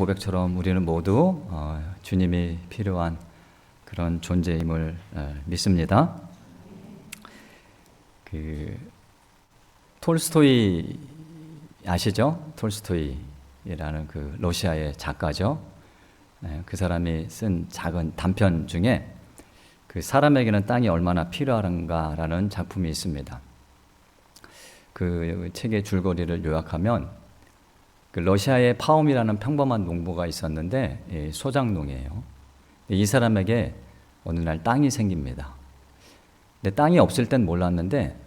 고백처럼 우리는 모두 주님이 필요한 그런 존재임을 믿습니다. 톨스토이 아시죠? 톨스토이라는 그 러시아의 작가죠. 그 사람이 쓴 작은 단편 중에 그 사람에게는 땅이 얼마나 필요한가라는 작품이 있습니다. 그 책의 줄거리를 요약하면 그 러시아의 파움이라는 평범한 농부가 있었는데 소작농이에요. 이 사람에게 어느 날 땅이 생깁니다. 근데 땅이 없을 땐 몰랐는데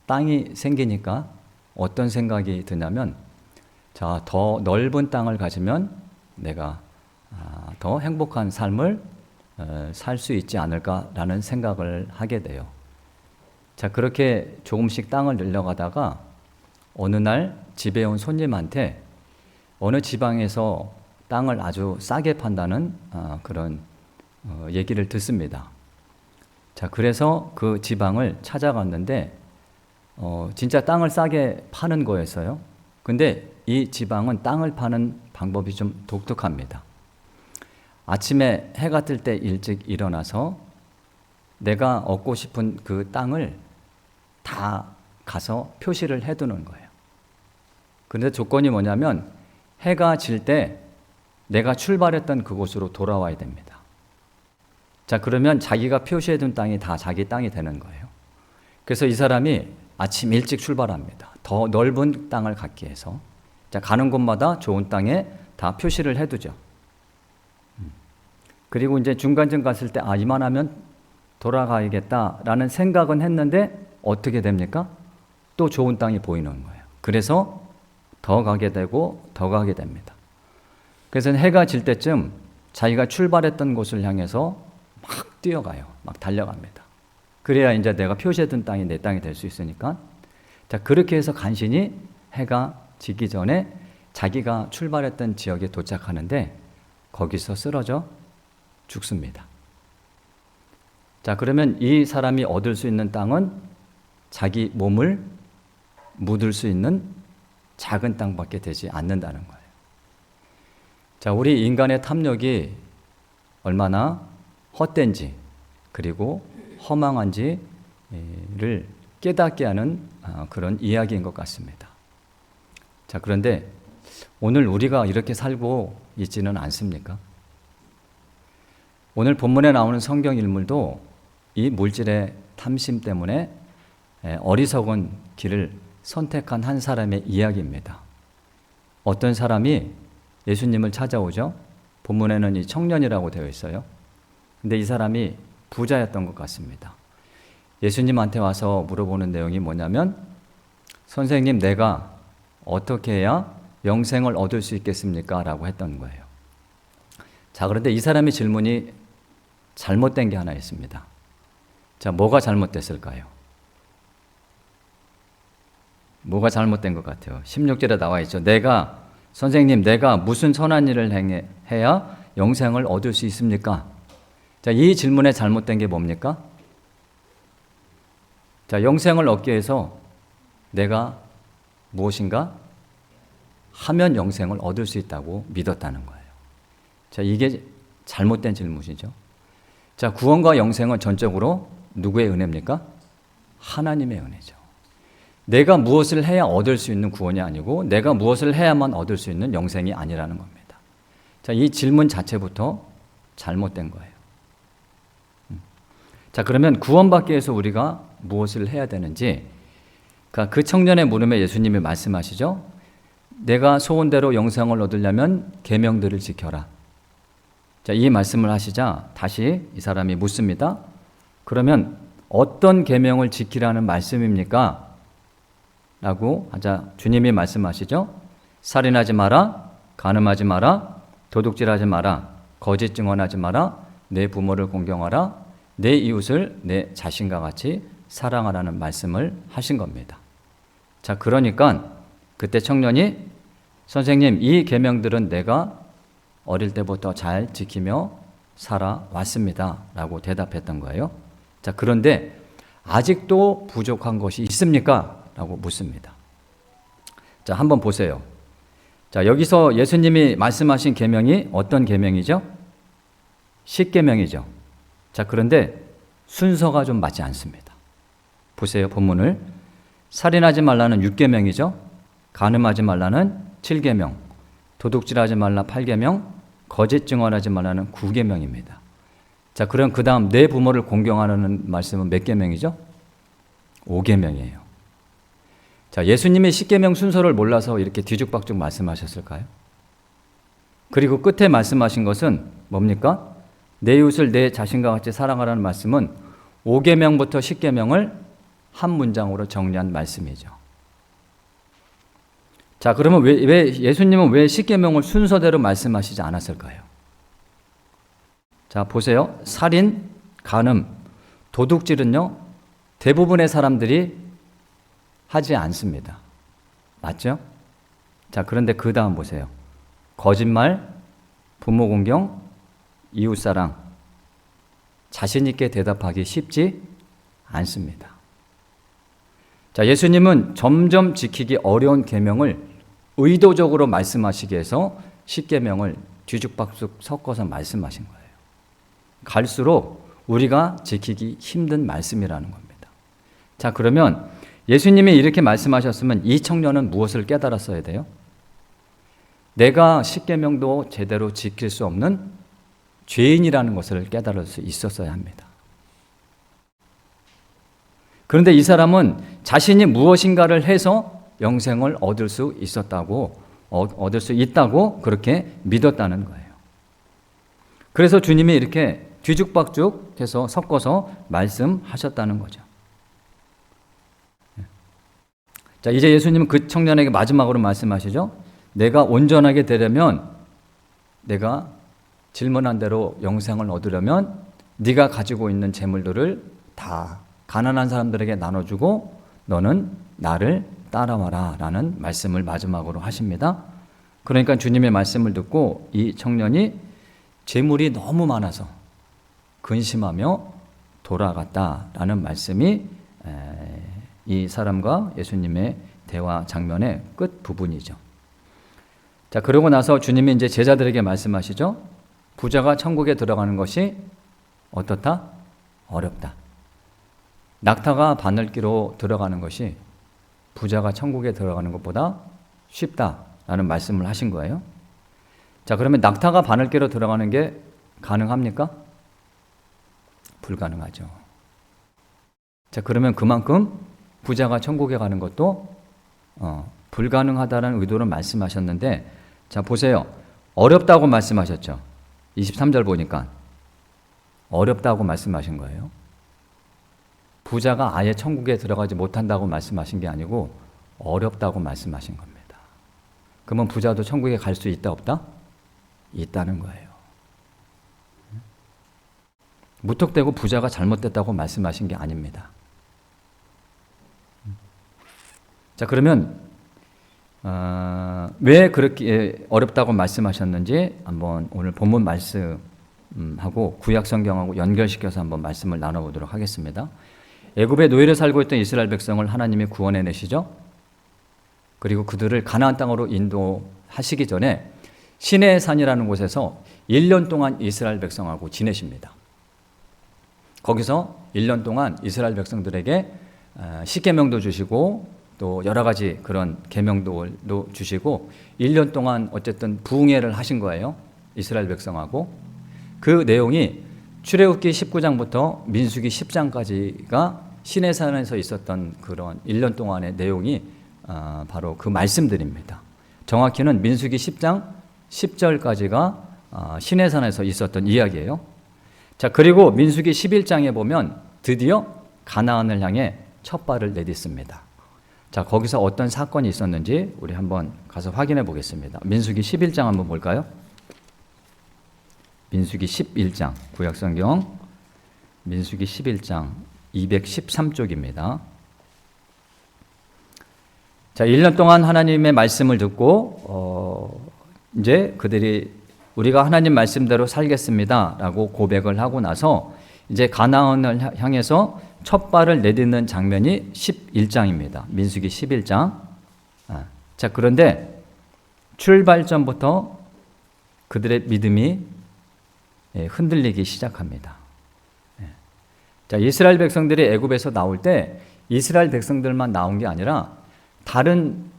땅이 생기니까 어떤 생각이 드냐면, 자, 더 넓은 땅을 가지면 내가 더 행복한 삶을 살 수 있지 않을까라는 생각을 하게 돼요. 자, 그렇게 조금씩 땅을 늘려가다가 어느 날 집에 온 손님한테 어느 지방에서 땅을 아주 싸게 판다는 그런 얘기를 듣습니다. 자, 그래서 그 지방을 찾아갔는데 진짜 땅을 싸게 파는 거였어요. 근데 이 지방은 땅을 파는 방법이 좀 독특합니다. 아침에 해가 뜰 때 일찍 일어나서 내가 얻고 싶은 그 땅을 다 가서 표시를 해두는 거예요. 그런데 조건이 뭐냐면 해가 질 때 내가 출발했던 그곳으로 돌아와야 됩니다. 자, 그러면 자기가 표시해둔 땅이 다 자기 땅이 되는 거예요. 그래서 이 사람이 아침 일찍 출발합니다. 더 넓은 땅을 갖기 위해서. 자, 가는 곳마다 좋은 땅에 다 표시를 해두죠. 그리고 이제 중간쯤 갔을 때 이만하면 돌아가야겠다라는 생각은 했는데 어떻게 됩니까? 또 좋은 땅이 보이는 거예요. 그래서 더 가게 되고 더 가게 됩니다. 그래서 해가 질 때쯤 자기가 출발했던 곳을 향해서 막 뛰어가요. 막 달려갑니다. 그래야 이제 내가 표시해둔 땅이 내 땅이 될 수 있으니까. 자, 그렇게 해서 간신히 해가 지기 전에 자기가 출발했던 지역에 도착하는데 거기서 쓰러져 죽습니다. 자, 그러면 이 사람이 얻을 수 있는 땅은 자기 몸을 묻을 수 있는 작은 땅밖에 되지 않는다는 거예요. 자, 우리 인간의 탐욕이 얼마나 헛된지 그리고 허망한지를 깨닫게 하는 그런 이야기인 것 같습니다. 자, 그런데 오늘 우리가 이렇게 살고 있지는 않습니까? 오늘 본문에 나오는 성경 인물도 이 물질의 탐심 때문에 어리석은 길을 선택한 한 사람의 이야기입니다. 어떤 사람이 예수님을 찾아오죠. 본문에는 이 청년이라고 되어 있어요. 근데 이 사람이 부자였던 것 같습니다. 예수님한테 와서 물어보는 내용이 뭐냐면, 선생님, 내가 어떻게 해야 영생을 얻을 수 있겠습니까? 라고 했던 거예요. 자, 그런데 이 사람의 질문이 잘못된 게 하나 있습니다. 자, 뭐가 잘못됐을까요? 뭐가 잘못된 것 같아요? 16절에 나와 있죠. 선생님, 내가 무슨 선한 일을 해야 영생을 얻을 수 있습니까? 자, 이 질문에 잘못된 게 뭡니까? 자, 영생을 얻기 위해서 내가 무엇인가 하면 영생을 얻을 수 있다고 믿었다는 거예요. 자, 이게 잘못된 질문이죠. 자, 구원과 영생은 전적으로 누구의 은혜입니까? 하나님의 은혜죠. 내가 무엇을 해야 얻을 수 있는 구원이 아니고 내가 무엇을 해야만 얻을 수 있는 영생이 아니라는 겁니다. 자, 이 질문 자체부터 잘못된 거예요. 자, 그러면 구원받기 위해서 우리가 무엇을 해야 되는지, 그 청년의 물음에 예수님이 말씀하시죠. 내가 소원대로 영생을 얻으려면 계명들을 지켜라. 자, 이 말씀을 하시자 다시 이 사람이 묻습니다. 그러면 어떤 계명을 지키라는 말씀입니까? 라고 하자 주님이 말씀하시죠. 살인하지 마라, 간음하지 마라, 도둑질하지 마라, 거짓 증언하지 마라, 내 부모를 공경하라, 내 이웃을 내 자신과 같이 사랑하라는 말씀을 하신 겁니다. 자, 그러니까 그때 청년이 선생님, 이 계명들은 내가 어릴 때부터 잘 지키며 살아왔습니다 라고 대답했던 거예요. 자, 그런데 아직도 부족한 것이 있습니까? 라고 묻습니다. 자, 한번 보세요. 자, 여기서 예수님이 말씀하신 계명이 어떤 계명이죠? 십계명이죠. 자, 그런데 순서가 좀 맞지 않습니다. 보세요, 본문을. 살인하지 말라는 6계명이죠. 간음하지 말라는 7계명, 도둑질하지 말라 8계명, 거짓 증언하지 말라는 9계명입니다. 자, 그럼 그 다음 내 부모를 공경하라는 말씀은 몇 계명이죠? 5계명이에요. 자, 예수님이 십계명 순서를 몰라서 이렇게 뒤죽박죽 말씀하셨을까요? 그리고 끝에 말씀하신 것은 뭡니까? 내 이웃을 내 자신과 같이 사랑하라는 말씀은 5계명부터 10계명을 한 문장으로 정리한 말씀이죠. 자, 그러면 왜 예수님은 왜 십계명을 순서대로 말씀하시지 않았을까요? 자, 보세요. 살인, 간음, 도둑질은요, 대부분의 사람들이 하지 않습니다. 맞죠? 자, 그런데 그 다음 보세요. 거짓말, 부모 공경, 이웃사랑. 자신 있게 대답하기 쉽지 않습니다. 자, 예수님은 점점 지키기 어려운 계명을 의도적으로 말씀하시기 위해서 십계명을 뒤죽박죽 섞어서 말씀하신 거예요. 갈수록 우리가 지키기 힘든 말씀이라는 겁니다. 자, 그러면 예수님이 이렇게 말씀하셨으면 이 청년은 무엇을 깨달았어야 돼요? 내가 십계명도 제대로 지킬 수 없는 죄인이라는 것을 깨달을 수 있었어야 합니다. 그런데 이 사람은 자신이 무엇인가를 해서 영생을 얻을 수 있다고 그렇게 믿었다는 거예요. 그래서 주님이 이렇게 뒤죽박죽 해서 섞어서 말씀하셨다는 거죠. 자, 이제 예수님은 그 청년에게 마지막으로 말씀하시죠. 내가 온전하게 되려면, 내가 질문한 대로 영생을 얻으려면 네가 가지고 있는 재물들을 다 가난한 사람들에게 나눠주고 너는 나를 따라와라 라는 말씀을 마지막으로 하십니다. 그러니까 주님의 말씀을 듣고 이 청년이 재물이 너무 많아서 근심하며 돌아갔다라는 말씀이 이 사람과 예수님의 대화 장면의 끝 부분이죠. 자, 그러고 나서 주님이 이제 제자들에게 말씀하시죠. 부자가 천국에 들어가는 것이 어떻다? 어렵다. 낙타가 바늘기로 들어가는 것이 부자가 천국에 들어가는 것보다 쉽다라는 말씀을 하신 거예요. 자, 그러면 낙타가 바늘기로 들어가는 게 가능합니까? 불가능하죠. 자, 그러면 그만큼 부자가 천국에 가는 것도 불가능하다는 의도로 말씀하셨는데, 자, 보세요. 어렵다고 말씀하셨죠. 23절 보니까 어렵다고 말씀하신 거예요. 부자가 아예 천국에 들어가지 못한다고 말씀하신 게 아니고 어렵다고 말씀하신 겁니다. 그러면 부자도 천국에 갈 수 있다 없다? 있다는 거예요. 무턱대고 부자가 잘못됐다고 말씀하신 게 아닙니다. 자, 그러면 왜 그렇게 어렵다고 말씀하셨는지 한번 오늘 본문 말씀하고 구약 성경하고 연결시켜서 한번 말씀을 나눠보도록 하겠습니다. 애굽의 노예로 살고 있던 이스라엘 백성을 하나님이 구원해 내시죠. 그리고 그들을 가나안 땅으로 인도하시기 전에 시내의 산이라는 곳에서 1년 동안 이스라엘 백성하고 지내십니다. 거기서 1년 동안 이스라엘 백성들에게 십계명도 주시고 또 여러 가지 그런 계명도 주시고 1년 동안 어쨌든 부흥회를 하신 거예요. 이스라엘 백성하고. 그 내용이 출애굽기 19장부터 민수기 10장까지가 시내산에서 있었던 그런 1년 동안의 내용이 바로 그 말씀들입니다. 정확히는 민수기 10장 10절까지가 시내산에서 있었던 이야기예요. 자, 그리고 민수기 11장에 보면 드디어 가나안을 향해 첫 발을 내딛습니다. 자, 거기서 어떤 사건이 있었는지 우리 한번 가서 확인해 보겠습니다. 민수기 11장 한번 볼까요? 민수기 11장, 구약성경 민수기 11장 213쪽입니다. 자, 1년 동안 하나님의 말씀을 듣고 이제 그들이 우리가 하나님 말씀대로 살겠습니다 라고 고백을 하고 나서 이제 가나안을 향해서 첫 발을 내딛는 장면이 11장입니다. 민수기 11장. 자, 그런데 출발점부터 그들의 믿음이 흔들리기 시작합니다. 자, 이스라엘 백성들이 애굽에서 나올 때 이스라엘 백성들만 나온 게 아니라 다른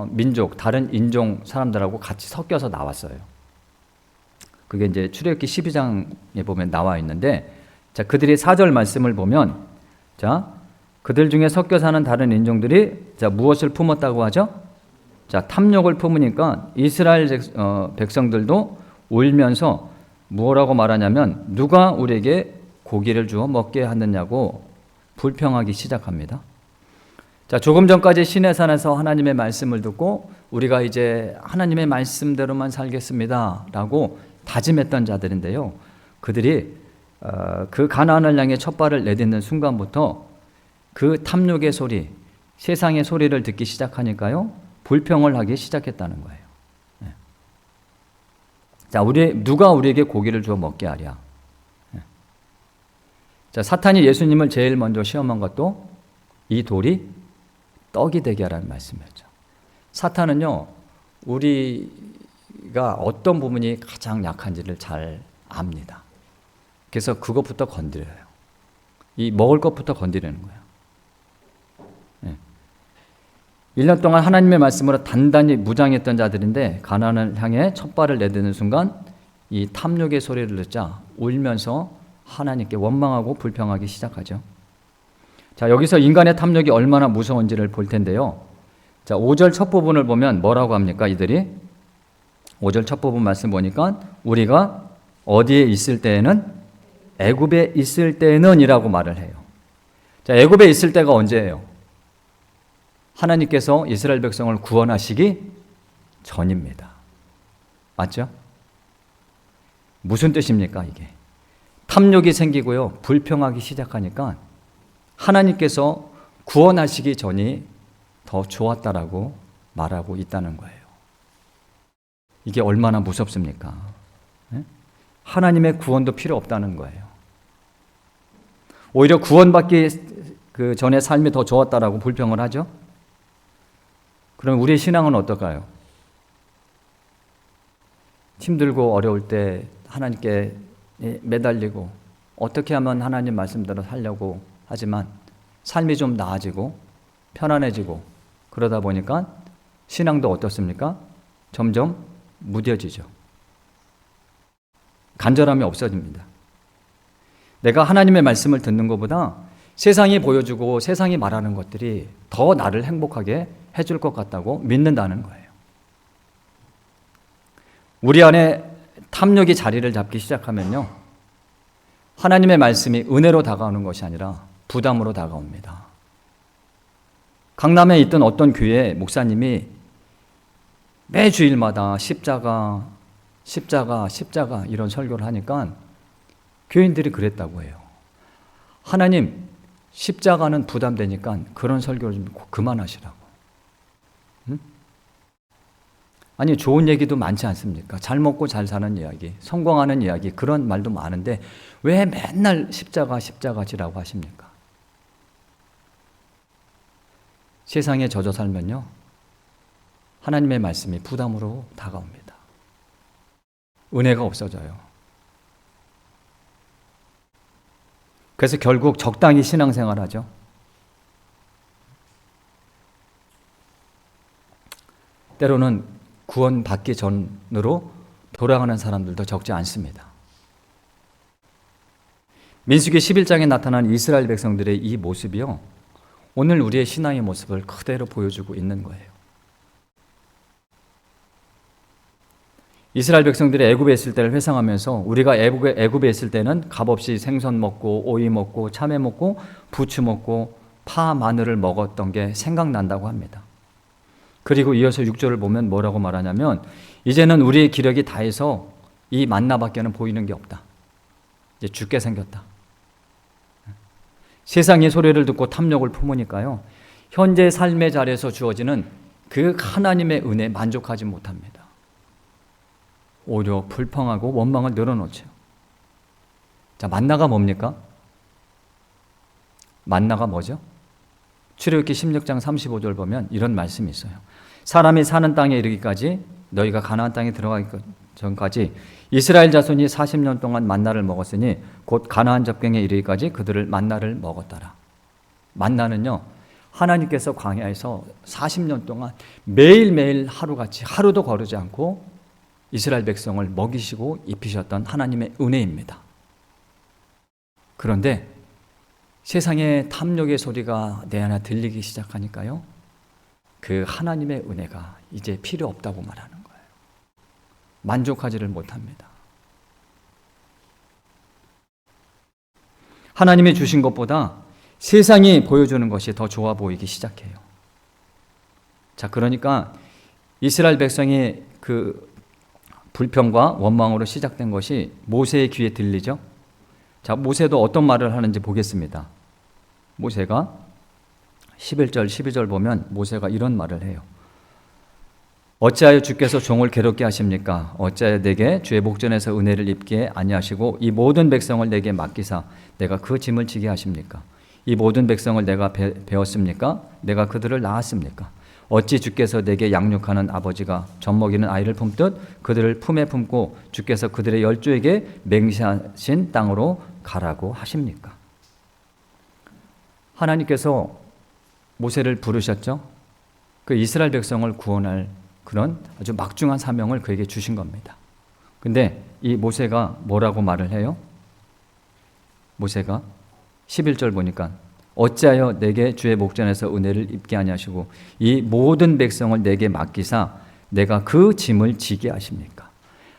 민족, 다른 인종 사람들하고 같이 섞여서 나왔어요. 그게 이제 출애굽기 12장에 보면 나와 있는데, 자, 그들이 4절 말씀을 보면, 자, 그들 중에 섞여 사는 다른 인종들이 자, 무엇을 품었다고 하죠? 자, 탐욕을 품으니까 이스라엘 백성들도 울면서 뭐라고 말하냐면, 누가 우리에게 고기를 주어 먹게 하느냐고 불평하기 시작합니다. 자, 조금 전까지 시내산에서 하나님의 말씀을 듣고 우리가 이제 하나님의 말씀대로만 살겠습니다 라고 다짐했던 자들인데요, 그들이 그 가나안을 향해 첫 발을 내딛는 순간부터 그 탐욕의 소리, 세상의 소리를 듣기 시작하니까요, 불평을 하기 시작했다는 거예요. 자, 누가 우리에게 고기를 주어 먹게 하랴. 자, 사탄이 예수님을 제일 먼저 시험한 것도 이 돌이 떡이 되게 하라는 말씀이었죠. 사탄은요, 우리가 어떤 부분이 가장 약한지를 잘 압니다. 그래서 그것부터 건드려요. 이 먹을 것부터 건드리는 거예요. 1년 동안 하나님의 말씀으로 단단히 무장했던 자들인데 가나안을 향해 첫 발을 내딛는 순간 이 탐욕의 소리를 듣자 울면서 하나님께 원망하고 불평하기 시작하죠. 자, 여기서 인간의 탐욕이 얼마나 무서운지를 볼 텐데요. 자, 5절 첫 부분을 보면 뭐라고 합니까? 이들이 5절 첫 부분 말씀 보니까 우리가 어디에 있을 때에는, 애굽에 있을 때는 이라고 말을 해요. 자, 애굽에 있을 때가 언제예요? 하나님께서 이스라엘 백성을 구원하시기 전입니다. 맞죠? 무슨 뜻입니까, 이게? 탐욕이 생기고요, 불평하기 시작하니까 하나님께서 구원하시기 전이 더 좋았다라고 말하고 있다는 거예요. 이게 얼마나 무섭습니까? 하나님의 구원도 필요 없다는 거예요. 오히려 구원받기 그 전에 삶이 더 좋았다라고 불평을 하죠. 그럼 우리의 신앙은 어떨까요? 힘들고 어려울 때 하나님께 매달리고 어떻게 하면 하나님 말씀대로 살려고 하지만 삶이 좀 나아지고 편안해지고 그러다 보니까 신앙도 어떻습니까? 점점 무뎌지죠. 간절함이 없어집니다. 내가 하나님의 말씀을 듣는 것보다 세상이 보여주고 세상이 말하는 것들이 더 나를 행복하게 해줄 것 같다고 믿는다는 거예요. 우리 안에 탐욕이 자리를 잡기 시작하면요, 하나님의 말씀이 은혜로 다가오는 것이 아니라 부담으로 다가옵니다. 강남에 있던 어떤 교회 목사님이 매 주일마다 십자가 이런 설교를 하니까 교인들이 그랬다고 해요. 하나님, 십자가는 부담되니까 그런 설교를 좀 그만하시라고. 응? 아니, 좋은 얘기도 많지 않습니까? 잘 먹고 잘 사는 이야기, 성공하는 이야기, 그런 말도 많은데 왜 맨날 십자가지라고 하십니까? 세상에 젖어 살면요, 하나님의 말씀이 부담으로 다가옵니다. 은혜가 없어져요. 그래서 결국 적당히 신앙생활하죠. 때로는 구원받기 전으로 돌아가는 사람들도 적지 않습니다. 민수기 11장에 나타난 이스라엘 백성들의 이 모습이요, 오늘 우리의 신앙의 모습을 그대로 보여주고 있는 거예요. 이스라엘 백성들이 애굽에 있을 때를 회상하면서 우리가 애굽에 있을 때는 값없이 생선 먹고 오이 먹고 참외 먹고 부추 먹고 파, 마늘을 먹었던 게 생각난다고 합니다. 그리고 이어서 6절을 보면 뭐라고 말하냐면 이제는 우리의 기력이 다해서 이 만나밖에는 보이는 게 없다. 이제 죽게 생겼다. 세상의 소리를 듣고 탐욕을 품으니까요, 현재 삶의 자리에서 주어지는 그 하나님의 은혜에 만족하지 못합니다. 오히려 불평하고 원망을 늘어놓죠. 자, 만나가 뭡니까? 만나가 뭐죠? 출애굽기 16장 35절 보면 이런 말씀이 있어요. 사람이 사는 땅에 이르기까지 너희가 가나안 땅에 들어가기 전까지 이스라엘 자손이 40년 동안 만나를 먹었으니 곧 가나안 접경에 이르기까지 그들을 만나를 먹었더라. 만나는요, 하나님께서 광야에서 40년 동안 매일매일 하루같이 하루도 거르지 않고 이스라엘 백성을 먹이시고 입히셨던 하나님의 은혜입니다. 그런데 세상의 탐욕의 소리가 내 안에 들리기 시작하니까요, 그 하나님의 은혜가 이제 필요 없다고 말하는 거예요. 만족하지를 못합니다. 하나님이 주신 것보다 세상이 보여주는 것이 더 좋아 보이기 시작해요. 자, 그러니까 이스라엘 백성이 그 불평과 원망으로 시작된 것이 모세의 귀에 들리죠. 자, 모세도 어떤 말을 하는지 보겠습니다. 모세가 11절, 12절 보면 모세가 이런 말을 해요. 어찌하여 주께서 종을 괴롭게 하십니까? 어찌하여 내게 주의 목전에서 은혜를 입게 아니하시고 이 모든 백성을 내게 맡기사 내가 그 짐을 지게 하십니까? 이 모든 백성을 내가 배웠습니까? 내가 그들을 낳았습니까? 어찌 주께서 내게 양육하는 아버지가 젖먹이는 아이를 품듯 그들을 품에 품고 주께서 그들의 열조에게 맹세하신 땅으로 가라고 하십니까? 하나님께서 모세를 부르셨죠. 그 이스라엘 백성을 구원할 그런 아주 막중한 사명을 그에게 주신 겁니다. 근데 이 모세가 뭐라고 말을 해요? 모세가 11절 보니까 어찌하여 내게 주의 목전에서 은혜를 입게 하냐시고 이 모든 백성을 내게 맡기사 내가 그 짐을 지게 하십니까?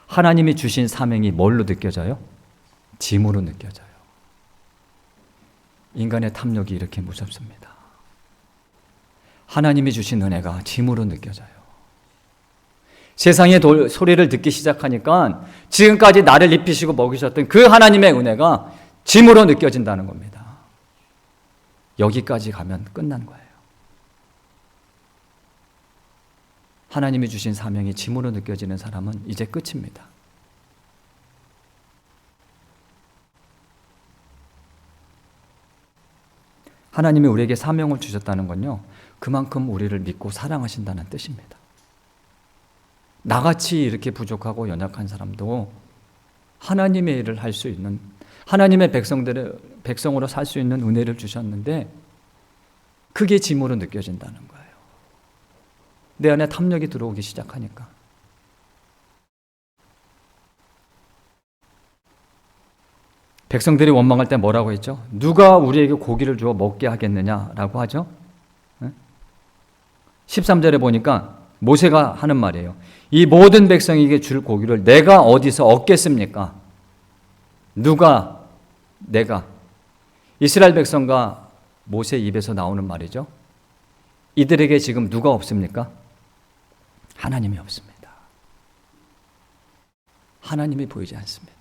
하나님이 주신 사명이 뭘로 느껴져요? 짐으로 느껴져요. 인간의 탐욕이 이렇게 무섭습니다. 하나님이 주신 은혜가 짐으로 느껴져요. 세상의 소리를 듣기 시작하니까 지금까지 나를 입히시고 먹이셨던 그 하나님의 은혜가 짐으로 느껴진다는 겁니다. 여기까지 가면 끝난 거예요. 하나님이 주신 사명이 짐으로 느껴지는 사람은 이제 끝입니다. 하나님이 우리에게 사명을 주셨다는 건요, 그만큼 우리를 믿고 사랑하신다는 뜻입니다. 나같이 이렇게 부족하고 연약한 사람도 하나님의 일을 할 수 있는, 하나님의 백성으로 살 수 있는 은혜를 주셨는데 그게 짐으로 느껴진다는 거예요. 내 안에 탐욕이 들어오기 시작하니까. 백성들이 원망할 때 뭐라고 했죠? 누가 우리에게 고기를 주어 먹게 하겠느냐라고 하죠. 13절에 보니까 모세가 하는 말이에요. 이 모든 백성에게 줄 고기를 내가 어디서 얻겠습니까? 내가. 이스라엘 백성과 모세 입에서 나오는 말이죠. 이들에게 지금 누가 없습니까? 하나님이 없습니다. 하나님이 보이지 않습니다.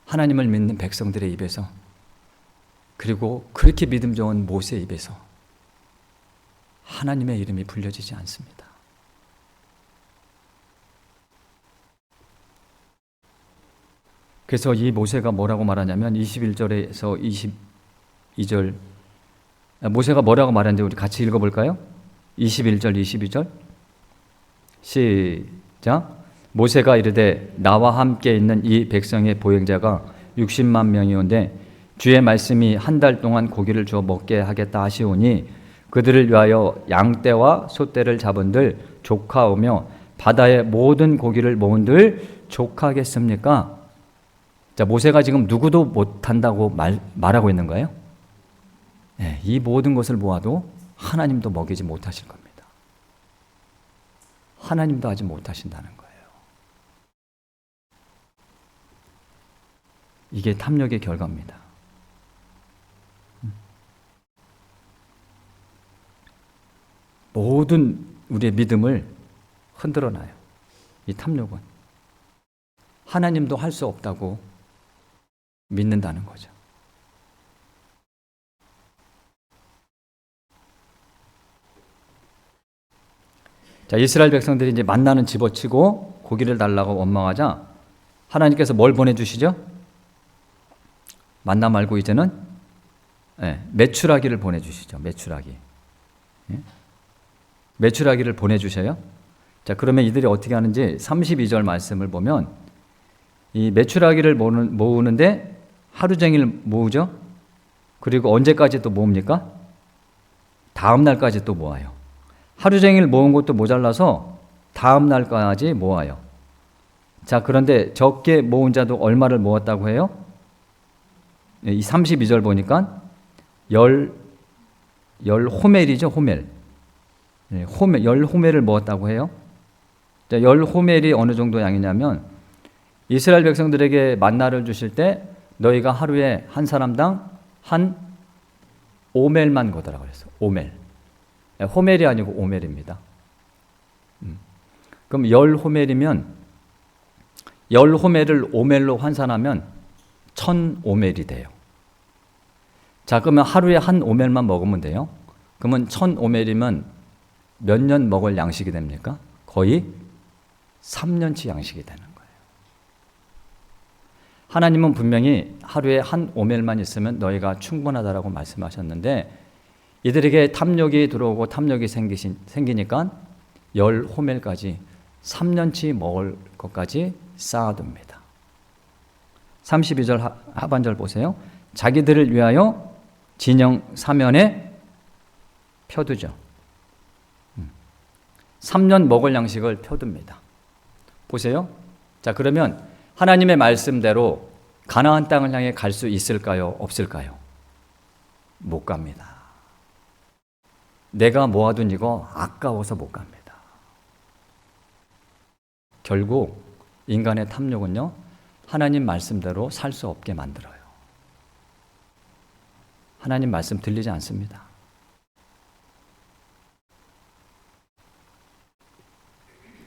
하나님을 믿는 백성들의 입에서, 그리고 그렇게 믿음 좋은 모세 입에서 하나님의 이름이 불려지지 않습니다. 그래서 이 모세가 뭐라고 말하냐면 21절에서 22절, 모세가 뭐라고 말하는지 우리 같이 읽어볼까요? 21절, 22절 시작. 모세가 이르되 나와 함께 있는 이 백성의 보행자가 60만 명이온데 주의 말씀이 한 달 동안 고기를 주어 먹게 하겠다 하시오니 그들을 위하여 양떼와 소떼를 잡은들 족하오며 바다의 모든 고기를 모은들 족하겠습니까? 자, 모세가 지금 누구도 못한다고 말하고 있는 거예요? 네, 이 모든 것을 모아도 하나님도 먹이지 못하실 겁니다. 하나님도 하지 못하신다는 거예요. 이게 탐욕의 결과입니다. 모든 우리의 믿음을 흔들어놔요. 이 탐욕은 하나님도 할 수 없다고 믿는다는 거죠. 자, 이스라엘 백성들이 이제 만나는 집어치고 고기를 달라고 원망하자 하나님께서 뭘 보내주시죠? 만나 말고 이제는 메추라기를 보내주시죠. 메추라기. 메추라기를 보내주셔요. 자, 그러면 이들이 어떻게 하는지 32절 말씀을 보면 이 메추라기를 모으는데 하루 종일 모으죠. 그리고 언제까지 또 모읍니까? 다음 날까지 또 모아요. 하루 종일 모은 것도 모자라서 다음 날까지 모아요. 자, 그런데 적게 모은 자도 얼마를 모았다고 해요? 이 32절 보니까 열 호멜이죠, 호멜. 열 호멜을 모았다고 해요. 자, 열 호멜이 어느 정도 양이냐면 이스라엘 백성들에게 만나를 주실 때 너희가 하루에 한 사람당 한 오멜만 거더라 그랬어. 오멜. 호멜이 아니고 오멜입니다. 그럼 열 호멜이면 열 호멜을 오멜로 환산하면 1000오멜이 돼요. 자, 그러면 하루에 한 오멜만 먹으면 돼요. 그러면 1000오멜이면 몇 년 먹을 양식이 됩니까? 거의 3년치 양식이 되는 거예요. 하나님은 분명히 하루에 한 오멜만 있으면 너희가 충분하다라고 말씀하셨는데 이들에게 탐욕이 들어오고 탐욕이 생기니까 열 호멜까지 3년치 먹을 것까지 쌓아둡니다. 32절 하반절 보세요. 자기들을 위하여 진영 사면에 펴두죠. 3년 먹을 양식을 펴둡니다. 보세요. 자, 그러면 하나님의 말씀대로 가나안 땅을 향해 갈 수 있을까요? 없을까요? 못 갑니다. 내가 모아둔 이거 아까워서 못 갑니다. 결국 인간의 탐욕은요, 하나님 말씀대로 살 수 없게 만들어요. 하나님 말씀 들리지 않습니다.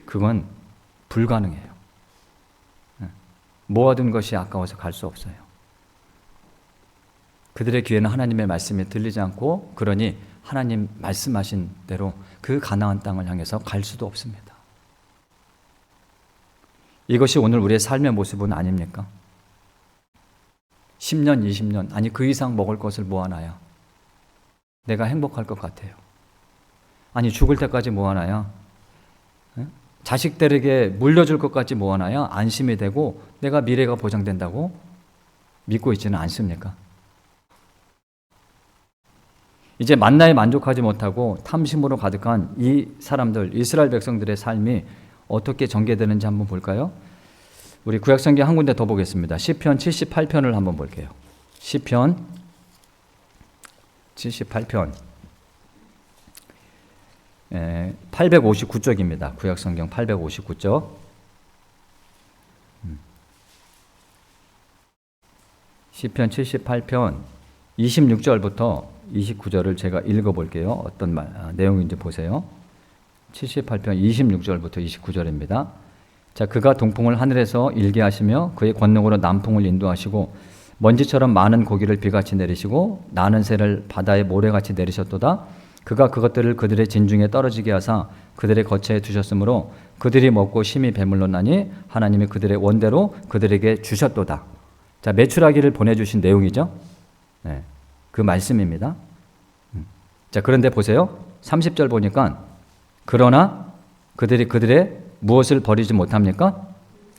그건 불가능해요. 모아둔 것이 아까워서 갈 수 없어요. 그들의 귀에는 하나님의 말씀이 들리지 않고 그러니 하나님 말씀하신 대로 그 가나안 땅을 향해서 갈 수도 없습니다. 이것이 오늘 우리의 삶의 모습은 아닙니까? 10년, 20년, 아니 그 이상 먹을 것을 모아놔야 내가 행복할 것 같아요. 아니 죽을 때까지 모아놔야 자식들에게 물려줄 것까지 모아놔야 안심이 되고 내가 미래가 보장된다고 믿고 있지는 않습니까? 이제 만나에 만족하지 못하고 탐심으로 가득한 이 사람들, 이스라엘 백성들의 삶이 어떻게 전개되는지 한번 볼까요? 우리 구약성경 한 군데 더 보겠습니다. 시편 78편을 한번 볼게요. 시편 78편 859쪽입니다. 구약성경 859쪽. 시편 78편 26절부터 29절을 제가 읽어볼게요. 어떤 내용인지 보세요. 78편 26절부터 29절입니다. 자, 그가 동풍을 하늘에서 일게 하시며 그의 권능으로 남풍을 인도하시고 먼지처럼 많은 고기를 비같이 내리시고 나는 새를 바다의 모래같이 내리셨도다. 그가 그것들을 그들의 진중에 떨어지게 하사 그들의 거처에 두셨으므로 그들이 먹고 심히 배물렀나니 하나님이 그들의 원대로 그들에게 주셨도다. 자, 메추라기를 보내주신 내용이죠. 네, 그 말씀입니다. 자, 그런데 보세요. 30절 보니까 그러나 그들이 그들의 무엇을 버리지 못합니까?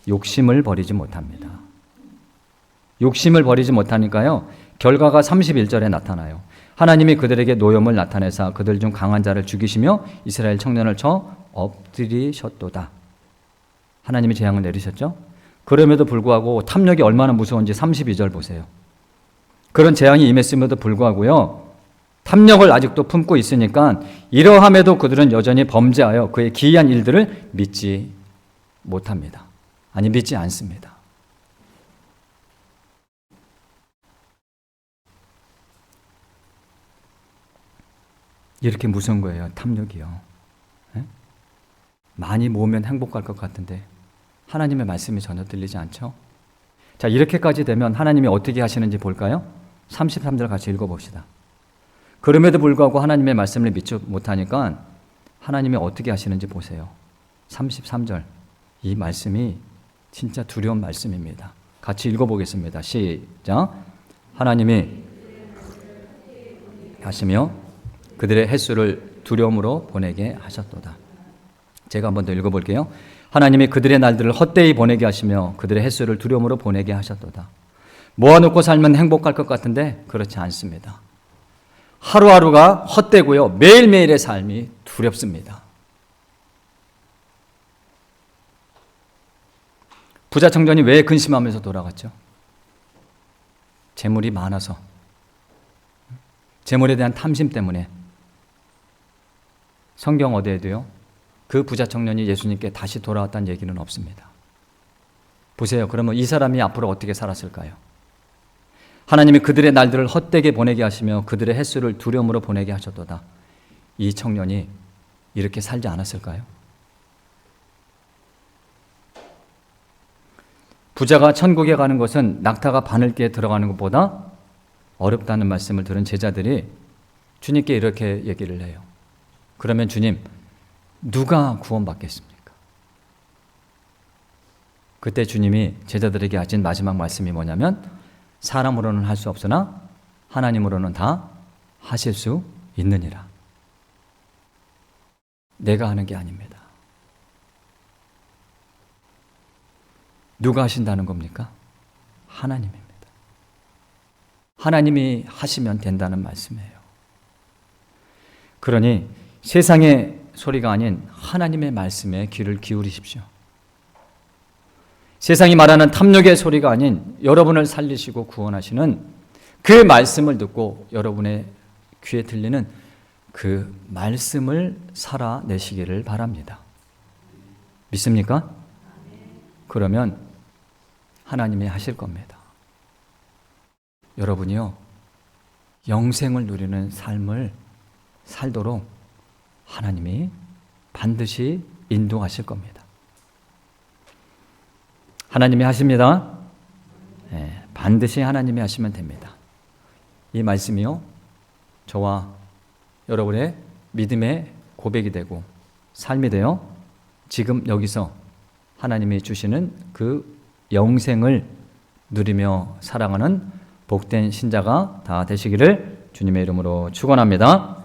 욕심을 버리지 못합니다. 욕심을 버리지 못하니까요. 결과가 31절에 나타나요. 하나님이 그들에게 노염을 나타내사 그들 중 강한 자를 죽이시며 이스라엘 청년을 쳐 엎드리셨도다. 하나님이 재앙을 내리셨죠. 그럼에도 불구하고 탐욕이 얼마나 무서운지 32절 보세요. 그런 재앙이 임했음에도 불구하고요. 탐욕을 아직도 품고 있으니까 이러함에도 그들은 여전히 범죄하여 그의 기이한 일들을 믿지 못합니다. 아니, 믿지 않습니다. 이렇게 무서운 거예요. 탐욕이요. 에? 많이 모으면 행복할 것 같은데 하나님의 말씀이 전혀 들리지 않죠? 자, 이렇게까지 되면 하나님이 어떻게 하시는지 볼까요? 33절 같이 읽어봅시다. 그럼에도 불구하고 하나님의 말씀을 믿지 못하니까 하나님이 어떻게 하시는지 보세요. 33절. 이 말씀이 진짜 두려운 말씀입니다. 같이 읽어보겠습니다. 시작. 하나님이 하시며 그들의 횟수를 두려움으로 보내게 하셨도다. 제가 한 번 더 읽어볼게요. 하나님이 그들의 날들을 헛되이 보내게 하시며 그들의 횟수를 두려움으로 보내게 하셨도다. 모아놓고 살면 행복할 것 같은데 그렇지 않습니다. 하루하루가 헛되고요. 매일매일의 삶이 두렵습니다. 부자 청년이 왜 근심하면서 돌아갔죠? 재물이 많아서, 재물에 대한 탐심 때문에. 성경 어디에도요 그 부자 청년이 예수님께 다시 돌아왔다는 얘기는 없습니다. 보세요. 그러면 이 사람이 앞으로 어떻게 살았을까요? 하나님이 그들의 날들을 헛되게 보내게 하시며 그들의 횟수를 두려움으로 보내게 하셨도다. 이 청년이 이렇게 살지 않았을까요? 부자가 천국에 가는 것은 낙타가 바늘기에 들어가는 것보다 어렵다는 말씀을 들은 제자들이 주님께 이렇게 얘기를 해요. 그러면 주님, 누가 구원받겠습니까? 그때 주님이 제자들에게 하신 마지막 말씀이 뭐냐면 사람으로는 할 수 없으나 하나님으로는 다 하실 수 있느니라. 내가 하는 게 아닙니다. 누가 하신다는 겁니까? 하나님입니다. 하나님이 하시면 된다는 말씀이에요. 그러니 세상의 소리가 아닌 하나님의 말씀에 귀를 기울이십시오. 세상이 말하는 탐욕의 소리가 아닌 여러분을 살리시고 구원하시는 그 말씀을 듣고 여러분의 귀에 들리는 그 말씀을 살아내시기를 바랍니다. 믿습니까? 그러면 하나님이 하실 겁니다. 여러분이요, 영생을 누리는 삶을 살도록 하나님이 반드시 인도하실 겁니다. 하나님이 하십니다. 네, 반드시 하나님이 하시면 됩니다. 이 말씀이요, 저와 여러분의 믿음의 고백이 되고 삶이 되어 지금 여기서 하나님이 주시는 그 영생을 누리며 살아가는 복된 신자가 다 되시기를 주님의 이름으로 축원합니다.